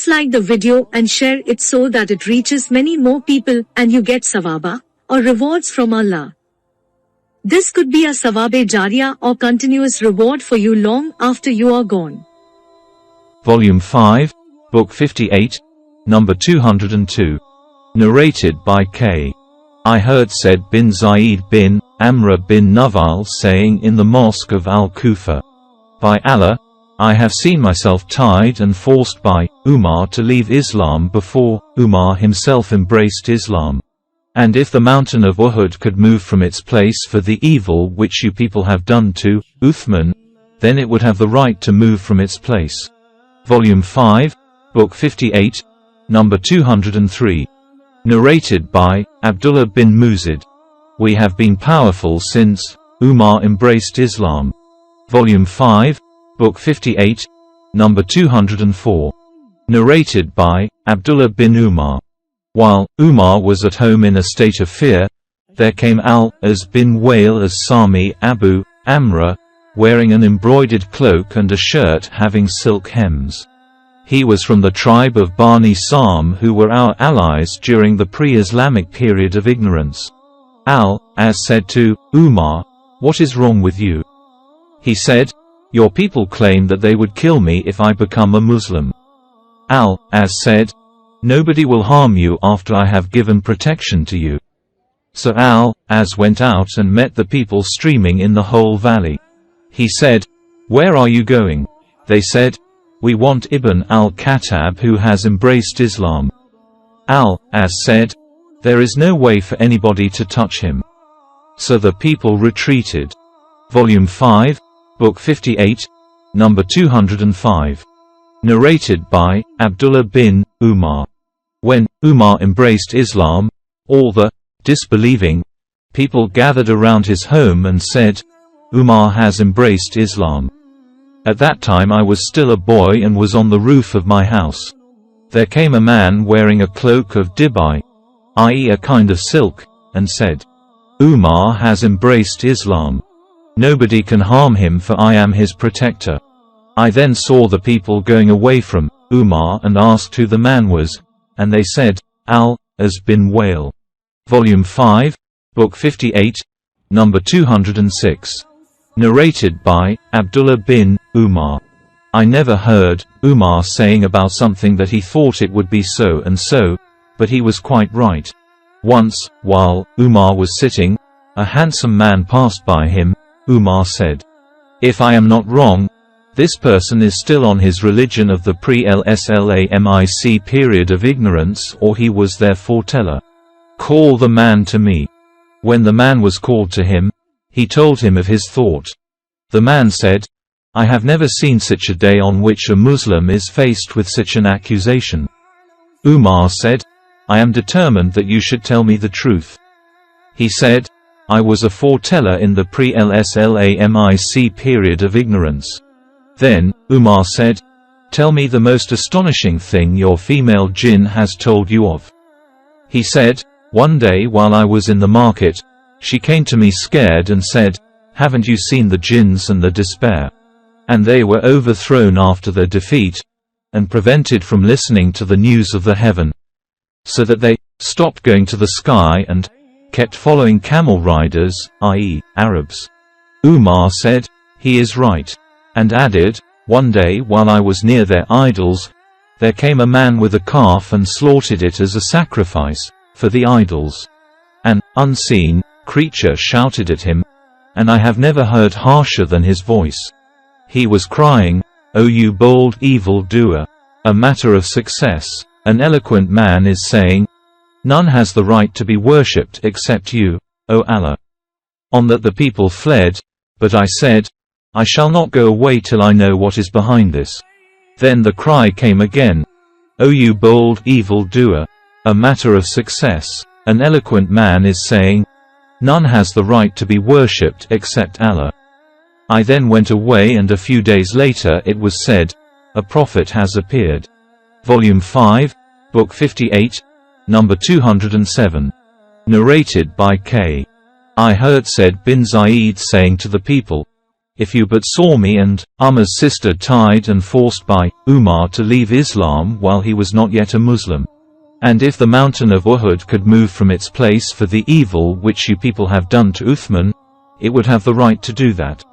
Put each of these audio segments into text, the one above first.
Please like the video and share it so that it reaches many more people and you get sawaba, or rewards from Allah. This could be a sawabe jariyah or continuous reward for you long after you are gone. Volume 5, Book 58, number 202. Narrated by K. I heard Said bin Zaid bin Amr bin Nawal saying in the mosque of Al-Kufa, by Allah, I have seen myself tied and forced by Umar to leave Islam before Umar himself embraced Islam. And if the mountain of Uhud could move from its place for the evil which you people have done to Uthman, then it would have the right to move from its place. Volume 5, Book 58, number 203. Narrated by Abdullah bin Muzid. We have been powerful since Umar embraced Islam. Volume 5, Book 58, number 204. Narrated by Abdullah bin Umar. While Umar was at home in a state of fear, there came Al-As bin Wail as Sami Abu Amra, wearing an embroidered cloak and a shirt having silk hems. He was from the tribe of Bani Sam, who were our allies during the pre-Islamic period of ignorance. Al-As said to Umar, "What is wrong with you?" He said, "Your people claim that they would kill me if I become a Muslim." Al-As said, "Nobody will harm you after I have given protection to you." So Al-As went out and met the people streaming in the whole valley. He said, "Where are you going?" They said, "We want Ibn al-Khattab who has embraced Islam." Al-As said, "There is no way for anybody to touch him." So the people retreated. Volume 5, Book 58, number 205. Narrated by Abdullah bin Umar. When Umar embraced Islam, all the disbelieving people gathered around his home and said, "Umar has embraced Islam." At that time I was still a boy and was on the roof of my house. There came a man wearing a cloak of dibai, i.e. a kind of silk, and said, "Umar has embraced Islam. Nobody can harm him for I am his protector." I then saw the people going away from Umar and asked who the man was, and they said, Al-As bin Wail. Volume 5, Book 58, number 206. Narrated by Abdullah bin Umar. I never heard Umar saying about something that he thought it would be so and so, but he was quite right. Once, while Umar was sitting, a handsome man passed by him. Umar said, "If I am not wrong, this person is still on his religion of the pre-Islamic period of ignorance, or he was their foreteller. Call the man to me." When the man was called to him, he told him of his thought. The man said, "I have never seen such a day on which a Muslim is faced with such an accusation." Umar said, "I am determined that you should tell me the truth." He said, "I was a foreteller in the pre-Islamic period of ignorance." Then, Umar said, "Tell me the most astonishing thing your female jinn has told you of." He said, "One day while I was in the market, she came to me scared and said, 'Haven't you seen the jinns and the despair? And they were overthrown after their defeat, and prevented from listening to the news of the heaven, so that they stopped going to the sky and kept following camel riders, i.e., Arabs.'" Umar said, "He is right," and added, "One day while I was near their idols, there came a man with a calf and slaughtered it as a sacrifice for the idols. An unseen creature shouted at him, and I have never heard harsher than his voice. He was crying, 'O you bold evil doer! A matter of success, an eloquent man is saying, none has the right to be worshipped except you, O Allah.' On that the people fled, but I said, I shall not go away till I know what is behind this." Then the cry came again, "O you bold evil doer! A matter of success, an eloquent man is saying, none has the right to be worshipped except Allah." I then went away, and a few days later it was said, "A prophet has appeared." Volume 5, Book 58, number 207. Narrated by K. I heard Said bin Zaid saying to the people, If you but saw me and Umar's sister tied and forced by Umar to leave Islam while he was not yet a Muslim. And if the mountain of Uhud could move from its place for the evil which you people have done to Uthman, it would have the right to do that.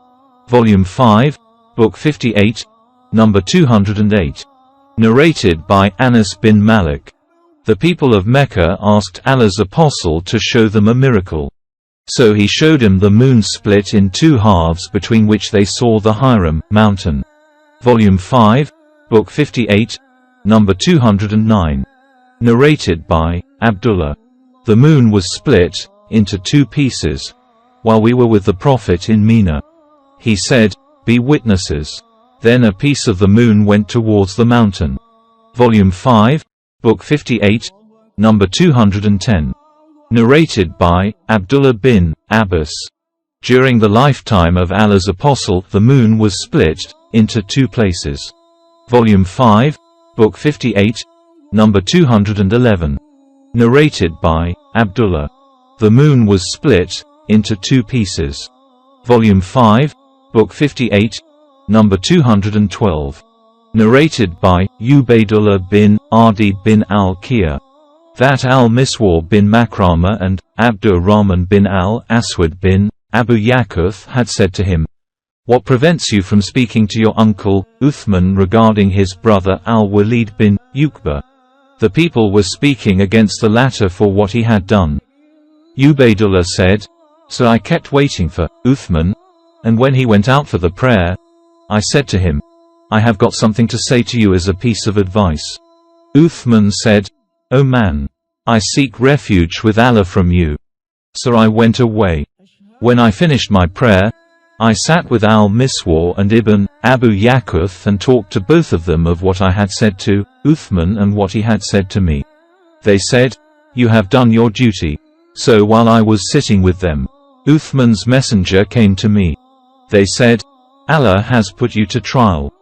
Volume 5, Book 58, number 208. Narrated by Anas bin Malik. The people of Mecca asked Allah's apostle to show them a miracle. So he showed him the moon split in two halves between which they saw the Hiram mountain. Volume 5, Book 58, number 209. Narrated by Abdullah. The moon was split into two pieces while we were with the Prophet in Mina. He said, "Be witnesses." Then a piece of the moon went towards the mountain. Volume 5, Book 58, number 210. Narrated by Abdullah bin Abbas. During the lifetime of Allah's apostle, the moon was split into two places. Volume 5, Book 58, number 211. Narrated by Abdullah. The moon was split into two pieces. Volume 5, Book 58, number 212. Narrated by Ubaydullah bin Adi bin al-Qiyah. That al-Miswar bin Makrama and Abdur Rahman bin al-Aswad bin Abu Yakuth had said to him, "What prevents you from speaking to your uncle, Uthman, regarding his brother al-Walid bin Uqba?" The people were speaking against the latter for what he had done. Ubaydullah said, "So I kept waiting for Uthman, and when he went out for the prayer, I said to him, 'I have got something to say to you as a piece of advice.' Uthman said, 'O man, I seek refuge with Allah from you.' So I went away. When I finished my prayer, I sat with al-Miswar and Ibn Abu Yakuth and talked to both of them of what I had said to Uthman and what he had said to me. They said, 'You have done your duty.' So while I was sitting with them, Uthman's messenger came to me. They said, 'Allah has put you to trial.'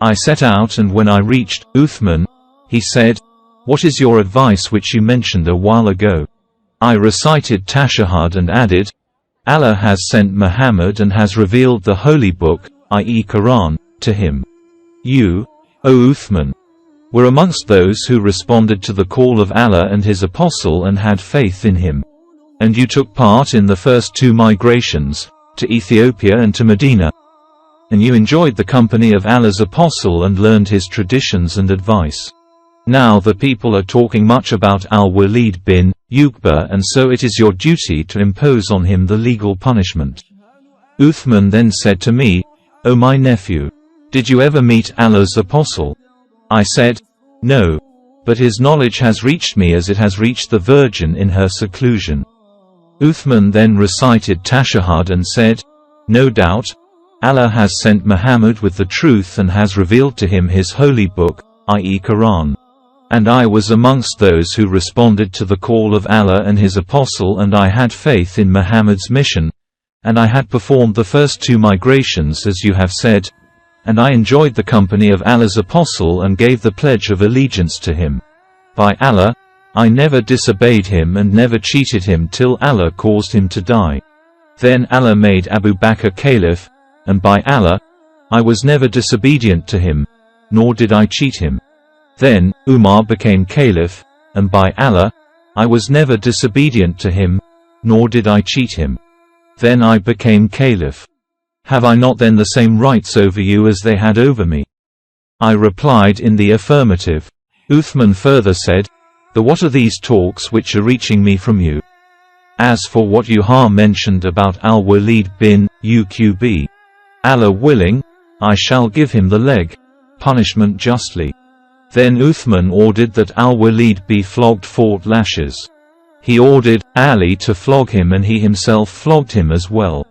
I set out, and when I reached Uthman, he said, 'What is your advice which you mentioned a while ago?' I recited Tashahhud and added, 'Allah has sent Muhammad and has revealed the holy book, i.e. Quran, to him. You, O Uthman, were amongst those who responded to the call of Allah and his apostle and had faith in him. And you took part in the first two migrations, to Ethiopia and to Medina. And you enjoyed the company of Allah's apostle and learned his traditions and advice. Now the people are talking much about al-Walid bin Uqba, and so it is your duty to impose on him the legal punishment.' Uthman then said to me, 'O my nephew, did you ever meet Allah's apostle?' I said, 'No, but his knowledge has reached me as it has reached the virgin in her seclusion.' Uthman then recited Tashahhud and said, 'No doubt, Allah has sent Muhammad with the truth and has revealed to him his holy book, i.e. Quran. And I was amongst those who responded to the call of Allah and his apostle, and I had faith in Muhammad's mission, and I had performed the first two migrations as you have said, and I enjoyed the company of Allah's apostle and gave the pledge of allegiance to him. By Allah, I never disobeyed him and never cheated him till Allah caused him to die. Then Allah made Abu Bakr caliph, and by Allah, I was never disobedient to him, nor did I cheat him. Then Umar became caliph, and by Allah, I was never disobedient to him, nor did I cheat him. Then I became caliph. Have I not then the same rights over you as they had over me?' I replied in the affirmative. Uthman further said, 'What are these talks which are reaching me from you? As for what you mentioned about al-Walid bin Uqba, Allah willing, I shall give him the leg punishment justly.' Then Uthman ordered that al-Walid be flogged 4 lashes. He ordered Ali to flog him, and he himself flogged him as well.